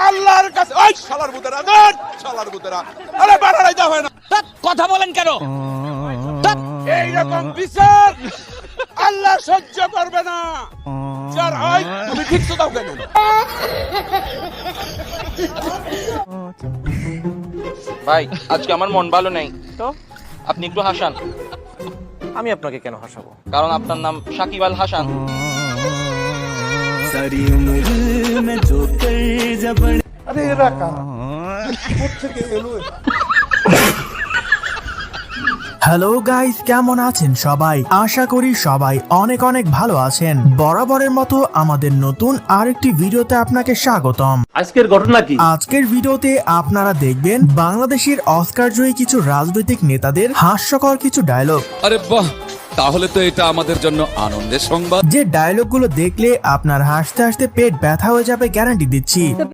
আল্লাহর কাছে ওই শালার বুতেরা ধর শালার বুতেরা আরে বাড়াই দাও হয় না কথা বলেন কেন? এই রকম বিচার আল্লাহ সহ্য করবে না যার হয় তুমি ঠিক তো দাও কেন ভাই আজকে আমার মন ভালো নেই, তো আপনি একটু হাসান। আমি আপনাকে কেন হাসাবো? কারণ আপনার নাম সাকিব আল হাসান। আরে এরা কারা কোত্থেকে এলো হ্যালো গাইস, কেমন আছেন সবাই? আশা করি সবাই অনেক অনেক ভালো আছেন। বরাবরের মতো আমাদের নতুন আরেকটি ভিডিওতে আপনাকে স্বাগতম। আজকের ঘটনা কি? আজকের ভিডিওতে আপনারা দেখবেন বাংলাদেশের অস্কার জয়ী কিছু রাজনৈতিক নেতাদের হাস্যকর কিছু ডায়লগ। আরে বাহ, তাহলে তো এটা আমাদের জন্য আনন্দের সংবাদ। যে ডায়লগগুলো দেখলে আপনার হাসতে হাসতে পেট ব্যথা হয়ে যাবে, গ্যারান্টি দিচ্ছি।